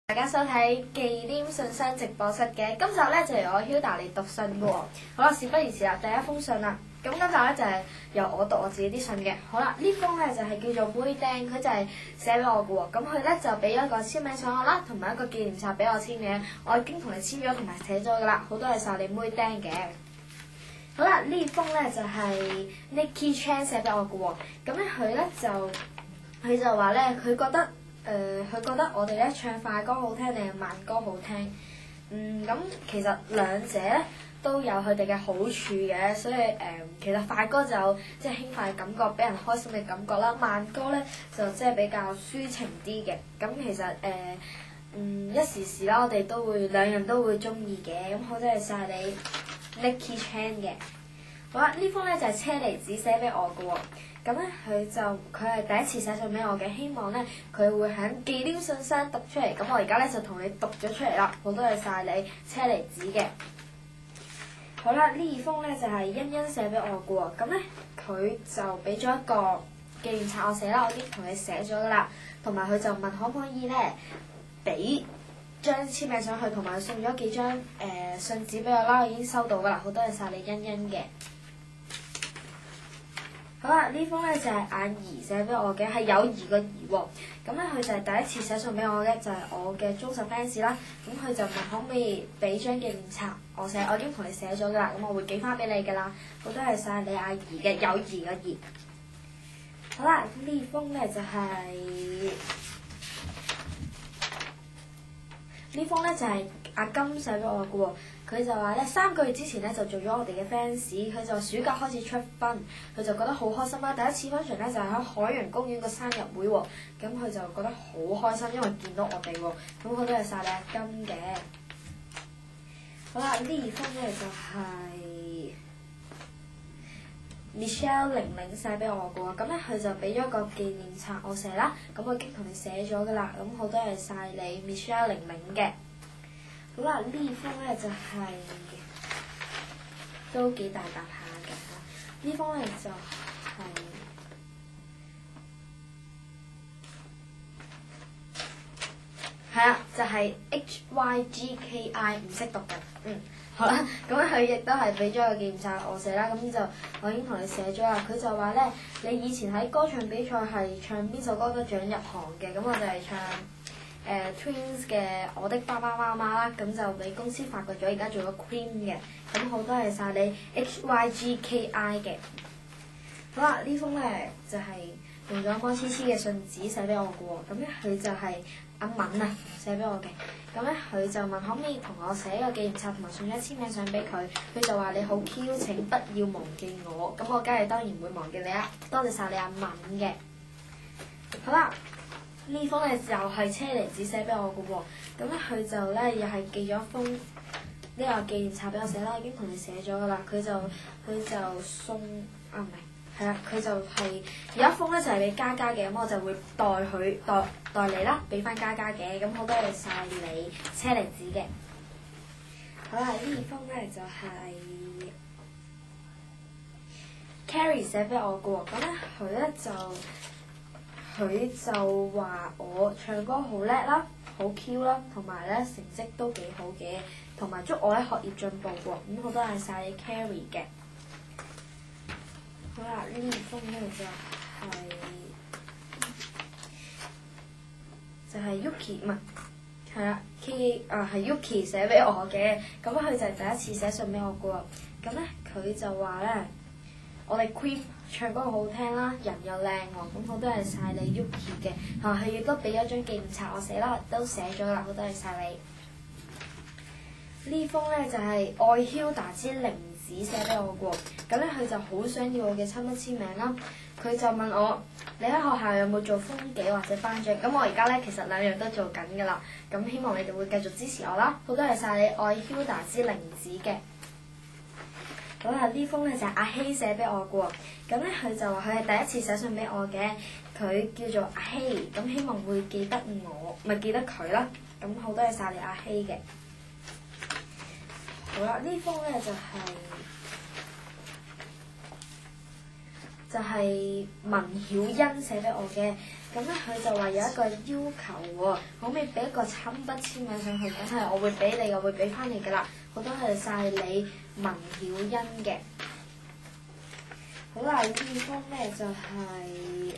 大家收睇忌廉信箱直播室嘅，今集咧就由我 Hilda 嚟讀信嘅喎。好啦，事不宜遲啦，第一封信啦。咁今集咧就係由我讀我自己啲信嘅。好啦，呢封咧就係叫做妹釘，佢就係寫俾我嘅喎。咁佢咧就俾咗一個簽名相我啦，同埋一個紀念冊俾我簽名。我已經同你簽咗同埋寫咗噶啦，好多謝曬你妹釘嘅。好啦，呢封咧就係 Nicky Chan 寫俾我嘅喎。咁咧佢就話咧，佢覺得我哋咧唱快歌好聽定係慢歌好聽？咁其實兩者咧都有佢哋嘅好處嘅，所以其實快歌就即係輕快嘅感覺，俾人開心嘅感覺啦。慢歌咧就即係比較抒情啲嘅。咁其實一時時啦，我哋都會兩樣都會中意嘅。咁好多謝曬你 Nicky Chan 嘅。好啦，呢封咧就係車厘子寫俾我嘅喎。咁咧佢係第一次寫信俾我嘅，希望咧佢會喺忌廉信箱讀出嚟。咁我而家咧就同你讀咗出嚟啦，好多謝曬你車厘子嘅。好啦，呢封咧就係欣欣寫俾我嘅喎。咁咧佢就俾咗一個紀念冊我寫啦，我已經同你寫咗噶啦。同埋佢就問可唔可以咧俾張簽名上去，同埋送咗幾張信紙俾我啦，我已經收到噶啦，好多謝曬你欣欣嘅。好啦，呢封咧就係阿怡寫俾我嘅，係友誼個怡喎。咁咧佢就係第一次寫信俾我嘅，就係我嘅忠實 fans 啦。咁佢就問可唔可以俾張紀念冊我寫，我已經同你寫咗噶啦，咁我會寄翻俾你噶啦。好多謝曬你阿怡嘅友誼個怡。好啦，呢封咧就係阿金寫俾我嘅喎。佢就話咧3個月之前咧就做咗我哋嘅 fans，佢就暑假開始出分，佢就覺得好開心啦。第一次 function 咧就係喺海洋公園個生日會喎，咁佢就覺得好開心，因為見到我哋喎。咁好多謝曬你阿金嘅。好啦，呢封咧就係 Michelle 00寫俾我嘅喎，咁咧佢就俾咗個紀念冊我寫啦，咁我已經同你寫咗噶啦，咁好多謝曬你 Michelle 00嘅。好啦，呢封咧就都幾大沓下嘅。呢封咧就係啦，就係 HYGKI 唔識讀嘅。好啦，咁佢亦都係俾咗個紀念冊我寫啦，咁就我已經同你寫咗啦。佢就話咧，你以前喺歌唱比賽係唱邊首歌得獎入行嘅？咁我就係唱Twins 嘅《我的爸爸媽媽》啦，咁就俾公司發掘咗，而家做咗 Queen 嘅。咁好多謝曬你 HYGKI 嘅。好啦，呢封咧就係用咗摩黐黐嘅信紙寫俾我嘅喎。咁咧佢就係阿敏啊寫俾我嘅。咁咧佢就問可唔可以同我寫個紀念冊同埋送咗簽名相俾佢。佢就話你好 Q， 請不要忘記我。咁我梗係當然唔會忘記你啦。多謝曬你阿敏嘅。好啦。呢封咧就係車厘子寫俾我嘅喎，咁咧佢就咧又係寄咗封呢個紀念冊俾我寫啦，已經同你寫咗噶啦。佢就送係啦，佢就係有一封咧就係俾嘉嘉嘅，咁我就會代你啦，俾翻嘉嘉嘅。咁好多謝曬你車厘子嘅。好啦，呢封咧就係 Carrie 寫俾我嘅喎，咁咧佢就話我唱歌好叻啦，好 Q 啦，同埋咧成績都幾好嘅，同埋祝我喺學業進步喎。咁好多謝曬你 Carrie 嘅。好啦，呢封咧就係 Yuki 唔係啦係 Yuki 寫俾我嘅。咁佢就係第一次寫信俾我嘅喎。咁咧佢就話咧，我哋 Queen 唱歌好聽啦，人又靚喎，咁好多謝曬你 Yuki 嘅。佢亦都俾咗張紀念冊我寫啦，都寫咗啦，好多謝曬你。呢封咧就係愛 Hilda 之玲子寫俾我嘅喎，咁咧佢就好想要我嘅親筆簽名啦。佢就問我你喺學校有冇做風紀或者班長？咁我而家咧其實兩樣都做緊㗎啦，咁希望你哋會繼續支持我啦。好多謝曬你愛 Hilda 之玲子嘅。好啦，呢封咧就係阿希寫俾我嘅喎，咁咧佢就話佢係第一次寫信俾我嘅，佢叫做阿希，咁希望會記得我，咪記得佢啦，咁好多謝曬你阿希嘅。好啦，呢封咧就係文曉欣寫俾我嘅，咁咧佢就話有一個要求喎，可唔可以俾一個親筆簽名上去？梗係我會俾你，我會俾翻你噶啦。好多謝晒你文曉欣嘅。好啦，呢封咧就係、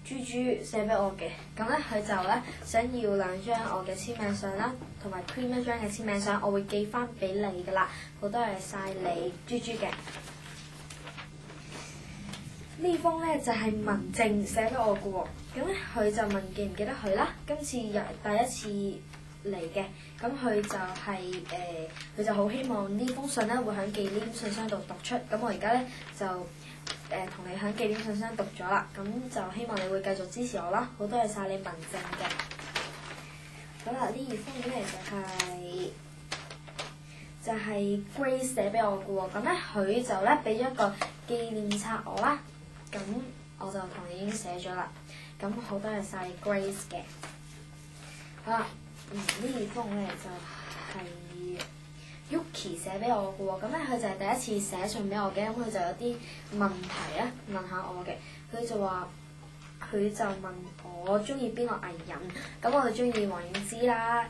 豬豬寫俾我嘅，咁咧佢就咧想要2張我嘅簽名相啦，同埋 print 1張嘅簽名相，我會寄翻俾你噶啦。好多謝晒你，豬豬嘅。呢封咧就係文靜寫俾我嘅喎，咁咧佢就問記唔記得佢啦？今次又第一次嚟嘅，咁佢就係佢就好希望呢封信咧會喺紀念信箱度讀出，咁我而家咧就同你喺紀念信箱讀咗啦，咁就希望你會繼續支持我啦，好多謝晒你文靜嘅。好啦，呢2封咧就係 Grace 寫俾我嘅喎，咁咧佢就咧俾咗一個紀念冊我啦。咁我就同你已經寫咗啦，咁好多謝晒 Grace 嘅。好啦，呢2封咧就係 Yuki 寫俾我嘅喎，咁咧佢就係第一次寫信俾我嘅，咁佢就有啲問題啊問下我嘅，佢就問我中意邊個藝人，咁我就中意黃詠芝啦、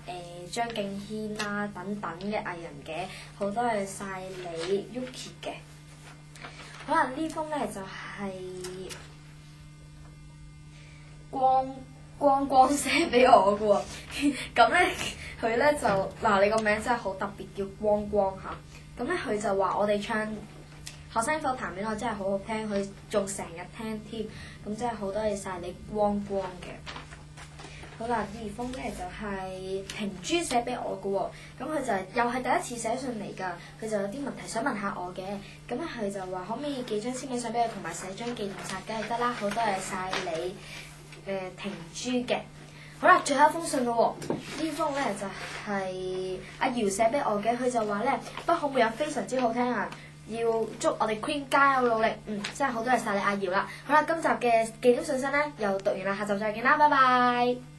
張敬軒啦等等嘅藝人嘅，好多謝晒你 Yuki 嘅。好啦，呢封咧就係光寫俾我嘅喎，咁咧佢咧就你個名真係好特別，叫光嚇。咁咧佢就話我哋唱學生課談戀愛真係好好聽，佢仲成日聽添，咁真係好多謝晒你光嘅。好啦，呢封咧就係平珠寫俾我嘅喎，咁佢就又係第一次寫信嚟㗎，佢就有啲問題想問下我嘅，咁咧佢就話可唔可以寄張簽名相俾佢，同埋寫張紀念冊，梗係得啦，好多謝晒你平珠嘅。好啦，最後一封信咯喎，呢封咧就係阿瑤寫俾我嘅，佢就話咧不可沒有非常之好聽啊，要祝我哋 Queen 加油努力，真係好多謝晒你阿瑤啦。好啦，今集嘅紀念信箱咧又讀完啦，下集再見啦，拜拜。